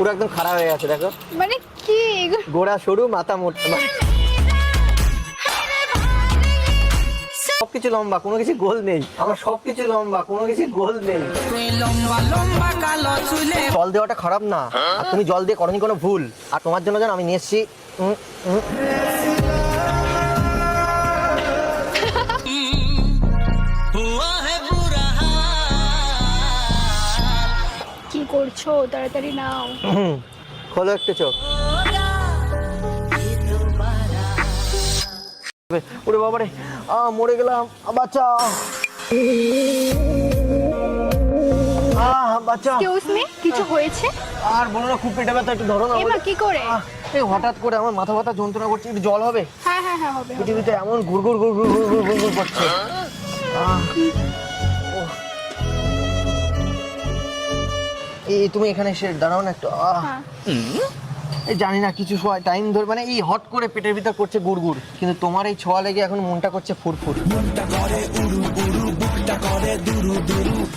পুরো একদম খারাপ হয়ে গেছে দেখো। মানে কি গোড়া সরু মাথা মোটা, সবকিছু লম্বা, কোনো কিছু গোল নেই। আমার সবকিছু লম্বা, কোনো কিছু গোল নেই। জল দেওয়াটা খারাপ না, আর তুমি জল দিয়ে করনি কোনো ভুল। আর তোমার জন্য আমি নিয়ে এসেছি কি করছো? তাড়াতাড়ি নাও। খোলো একটু চোখ। ওরে বাবারে, মরে গেলাম, বাচ্চা বাচ্চা। এক্সকিউজ মি, কিছু হয়েছে? আর বলো না, খুব পেটে ব্যথা, একটু ধরো না। এমা কি করে? এই হঠাৎ করে আমার মাথা ব্যথা যন্ত্রণা করছে, একটু জল হবে? হ্যাঁ হ্যাঁ হ্যাঁ হবে। পৃথিবীতে এমন গুড়গুড় গুড়গুড় গুড়গুড় গুড়গুড় করছে। এই তুমি এখানে এসে দাঁড়াও না একটু। এই জানি না কিছু সময় টাইম ধরে, মানে এই হট করে পেটের ভিতর করছে গুড়গুড়, কিন্তু তোমার এই ছোঁয়া লেগে এখন মনটা করছে ফুরফুর।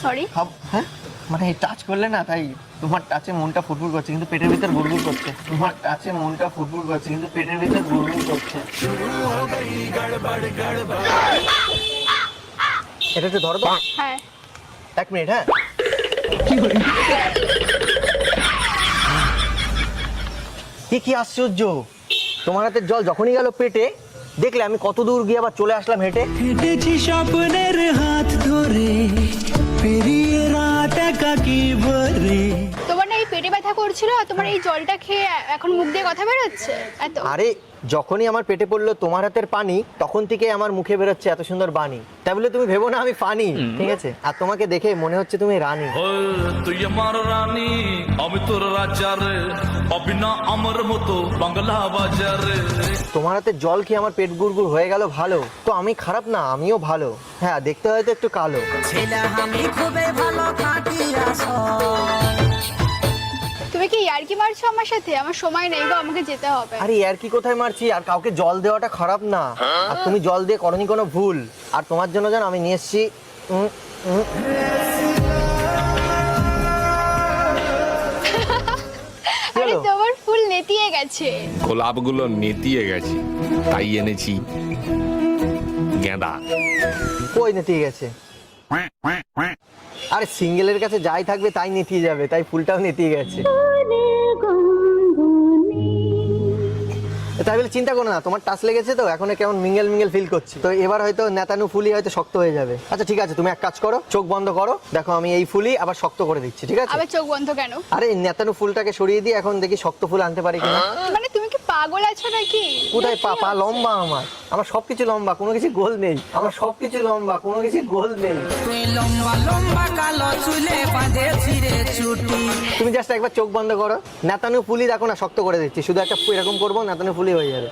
সরি। হ্যাঁ মানে এই টাচ করলে না, তাই তোমার টাচে মনটা ফুরফুর করছে, কিন্তু পেটের ভিতর গুড়গুড় করছে। তোমার টাচে মনটা ফুরফুর করছে, কিন্তু পেটের ভিতর গুড়গুড় করছে। এটা একটু ধরো তো। হ্যাঁ 1 মিনিট। হ্যাঁ কি আশ্চর্য, তোমার হাতের জল যখনই গেল পেটে, দেখলে আমি কত দূর গিয়ে আবার চলে আসলাম হেঁটে। হেঁটেছি স্বপ্নের হাত ধরে, পেরিয়ে রাত একাকী ভরে। তোমার না এই পেটে ব্যথা করছিল, আর তোমার এই জলটা খেয়ে এখন মুখ দিয়ে কথা বেরোচ্ছে এত? আরে যখনই আমার পেটে পড়লো তোমার হাতের পানি, তখন থেকে আমার মুখে বেরোচ্ছে এত সুন্দর বাণী। তাই বলে তুমি ভেবো না আমি ফানি, ঠিক আছে? আর তোমাকে দেখে মনে হচ্ছে তুমি রানী। তুই আমার রানী, আমি তোর রাজা রে, অবিনা আমার মতো বাংলা বাজারে। তোমার হাতে জল খেয়ে আমার পেট গুড়গুড় হয়ে গেল, ভালো তো? আমি খারাপ না, আমিও ভালো। হ্যাঁ দেখতে হয়তো একটু কালো। আমি খুবই ভালো কাটিয়া। তুমি কি ইয়ার্কি মারছো আমার সাথে? আমার সময় নেই গো, আমাকে যেতে হবে। আরে আর কি কোথায় মারছি? আর কাউকে জল দেওয়াটা খারাপ না, আর তুমি জল দিয়ে করনি কোনো ভুল। আর তোমার জন্য আমি নিয়ে এসেছি আরে তোমার ফুল নেতিয়ে গেছে। গোলাপগুলো নেতিয়ে গেছে, তাই এনেছি গেঁদা। কই নেতিয়ে গেছে? আরে সিঙ্গেলের কাছে যাই থাকবে তাই নেতিয়ে যাবে, তাই ফুলটাও নেতিয়ে গেছে। তাই বলে চিন্তা করো না, তোমার টাচ লেগেছে তো, এখন কেমন মিঙ্গেল মিঙ্গেল ফিল করছি। তো এবার হয়তো নেতানু ফুলি হয়তো শক্ত হয়ে যাবে। আচ্ছা ঠিক আছে, তুমি এক কাজ করো, চোখ বন্ধ করো, দেখো আমি এই ফুলি আবার শক্ত করে দিচ্ছি, ঠিক আছে? আবার চোখ বন্ধ কেন? আরে নেতানু ফুলটাকে সরিয়ে দিয়ে এখন দেখি শক্ত ফুল আনতে পারি কিনা। মানে তুমি কি পাগল আছো নাকি? কোথায় পা লম্বা, আমার সবকিছু লম্বা, কোনো কিছু গোল নেই। আমার সবকিছু লম্বা, কোনো কিছু গোল নেই। লম্বা লম্বা কালো চুলে বাঁধেছি রে ছুটি। তুমি জাস্ট একবার চোখ বন্ধ করো, নেতানু ফুলি দেখো না শক্ত করে দিচ্ছি, শুধু একটা এরকম করবো, নেতানু ফুলি হয়ে যাবে।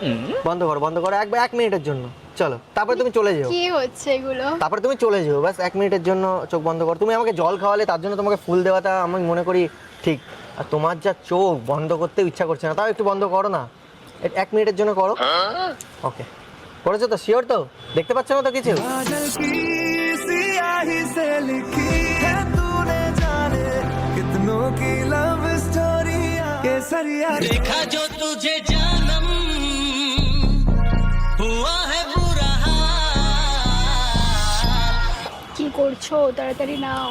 বন্ধ করো একবার 1 মিনিটের জন্য, চলো। তারপরে তুমি চলে যাও। কি হচ্ছে এগুলো? তারপরে তুমি চলে যাও, বাস 1 মিনিটের জন্য চোখ বন্ধ করো। তুমি আমাকে জল খাওয়ালে, তার জন্য তোমাকে ফুল দেওয়াটা আমি মনে করি ঠিক। আর তোমার যা চোখ বন্ধ করতেও ইচ্ছা করছে না, তাও একটু বন্ধ করো না, 1 মিনিটের জন্য করো। ওকে, করেছো তো? শিওর তো? দেখতে পাচ্ছ না তো কিছু? देखा जो तुझे जानम हुआ है बुरा हाल। কি করছো? তাড়াতাড়ি নাও।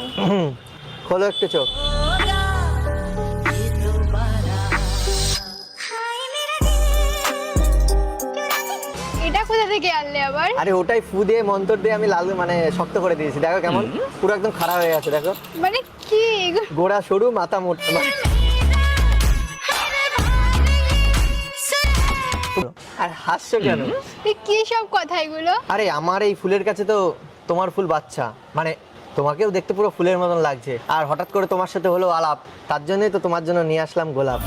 খোলো একটু চোখ। এটা কোথা থেকে আনলে আবার? আরে ওটাই ফু দিয়ে মন্তর দিয়ে আমি লাল মানে শক্ত করে দিয়েছি, দেখো কেমন পুরো একদম খারাপ হয়ে গেছে দেখো। মানে কি? গোড়া সরু মাথা মোটা। আর হাসছো কেন? কি সব কথা এগুলো? আরে আমার এই ফুলের কাছে তো তোমার ফুল বাচ্চা, মানে তোমাকেও দেখতে পুরো ফুলের মতন লাগছে। আর হঠাৎ করে তোমার সাথে হলো আলাপ, তার জন্যই তো তোমার জন্য নিয়ে আসলাম গোলাপ।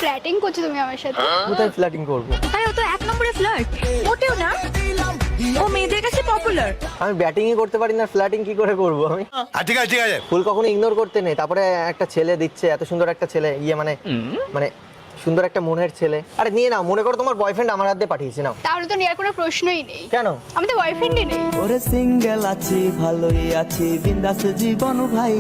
ফ্ল্যাটিং করছো তুমি আমার সাথে? কোথায় ফ্ল্যাটিং করবো? আরে ও তো 1 নম্বরে ফ্লার্ট, মোটেও না। ও মেয়েদের কাছে পপুলার। আমি ব্যাটিংই করতে পারি না, ফ্ল্যাটিং কি করে করবো আমি? ঠিক আছে ফুল কখনো ইগনোর করতে নেই। তারপরে একটা ছেলে দিচ্ছে, এত সুন্দর একটা ছেলে, মানে সুন্দর একটা মনের ছেলে। আরে নিয়ে নাও, মনে করো তোমার বয়ফ্রেন্ড আমার হাত দিয়ে পাঠিয়েছে, নাও। তাহলে তো নেওয়ার কোনো প্রশ্নই নেই। কেন? আমি তো বয়ফ্রেন্ডই নেই। ওরে সিঙ্গেল আছি, ভালোই আছি, বিন্দাস জীবন ভাই।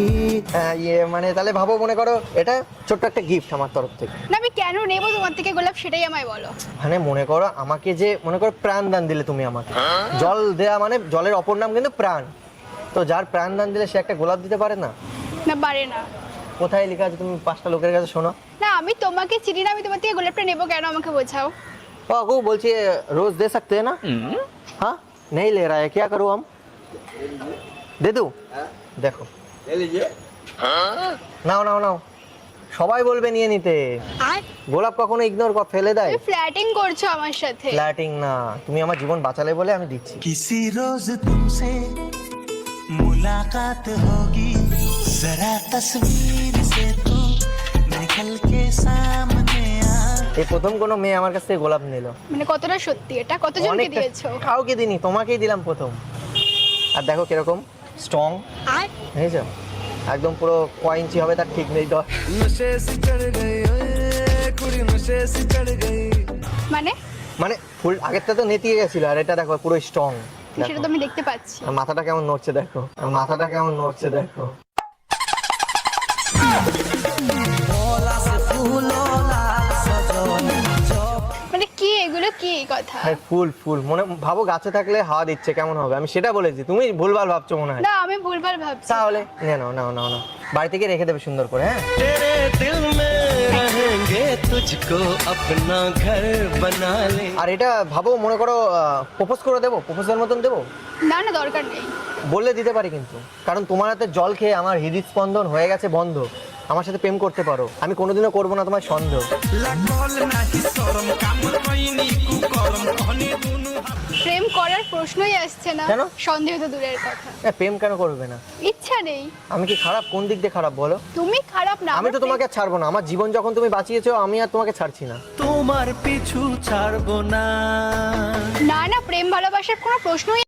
হ্যাঁ, মানে তাহলে ভাবো, মনে করো এটা ছোট্ট একটা গিফট আমার তরফ থেকে। না আমি কেন নেবো তোমার থেকে গোলাপ, সেটাই আমায় বলো। মানে মনে করো আমাকে যে, মনে করো প্রাণ দান দিলে তুমি আমাকে, জল দেয়া মানে জলের অপর নাম কিন্তু প্রাণ। তো যার প্রাণ দান দিলে সে একটা গোলাপ দিতে পারে না? না পারে না। কোথায় লেখা আছে? তুমি 5টা লোকের কাছে শোনো। না আমি তোমাকে চিনি না, আমি তোমার থেকে গোলাপটা নেবো কেন, আমাকে বোঝাও। वो बोलती है रोज दे सकते हैं ना? हाँ नहीं ले रहा है, क्या करूँ हम? दे दूँ? देखो নাও নাও নাও, সবাই বলবে নিয়ে নিতে। গোলাপ কখনো ইগনোর ফেলে দেয়? তুমি ফ্ল্যাটিং করছো আমার সাথে। ফ্ল্যাটিং না, তুমি আমার জীবন বাঁচালে বলে আমি দিচ্ছি। किसी रोज तुमसे मुलाकात होगी, जरा तस्वीर से तू निकल के सामने आ। এই প্রথম কোনো মেয়ে আমার কাছ থেকে গোলাপ নিল। মানে কতটা সত্যি এটা, কতজনকে অনেকটা- দিয়েছো? কাউকে দিইনি, তোমাকেই দিলাম প্রথম। আর দেখো কিরকম স্ট্রং, বুঝেছো? একদম পুরো কয় ইঞ্চি হবে তার ঠিক নেই। नशे से चढ़ गई, ओए कुड़ी नशे से चढ़ गई। মানে মানে ফুল আগেরটা তো নেতিয়ে গেছিল, আর এটা দেখো পুরো স্ট্রং। সেটা তো আমি দেখতে পাচ্ছি। আর মাথাটা কেমন নড়ছে দেখো, আর মাথাটা কেমন নড়ছে দেখো। भोला से फूलों लाल सजोनी মানে কি এগুলো, কি কথা? হ্যাঁ ফুল ফুল, মনে ভাবো গাছে থাকলে হাওয়া দিচ্ছে কেমন হবে, আমি সেটা বলেছি, তুমি ভুলভাল ভাবছো মনে হয়। না আমি ভুলভাল ভাবছি। তাহলে নাও নাও নাও নাও, বাড়ি থেকে রেখে দেবে সুন্দর করে। হ্যাঁ तेरे दिल में रहेंगे, तुझको अपना घर बना ले। আর এটা ভাবো, মনে করো প্রপোজ করে দেবো, প্রপোজের মতন দেবো, না না দরকার নেই। বললে দিতে পারি কিন্তু, কারণ তোমার হাতে জল খেয়ে আমার হৃদস্পন্দন হয়ে গেছে বন্ধ। আমার সাথে প্রেম করতে পারো, আমি কোনোদিনও করবো না তোমার সন্দেহ। लगोल नहीं शरम, काम कोइनी कुकरम, कहनी दुनु প্রেম করার প্রশ্নই আসছে না। কেন? সন্দেহ তো দূরের কথা। প্রেম কেন করবে না? ইচ্ছা নেই। আমি কি খারাপ? কোন দিক দিয়ে খারাপ বলো? তুমি খারাপ না। আমি তো তোমাকে আর ছাড়বো না, আমার জীবন যখন তুমি বাঁচিয়েছো, আমি আর তোমাকে ছাড়ছি না। তোমার পিছু ছাড়বো না। না না, প্রেম ভালোবাসার কোনো প্রশ্নই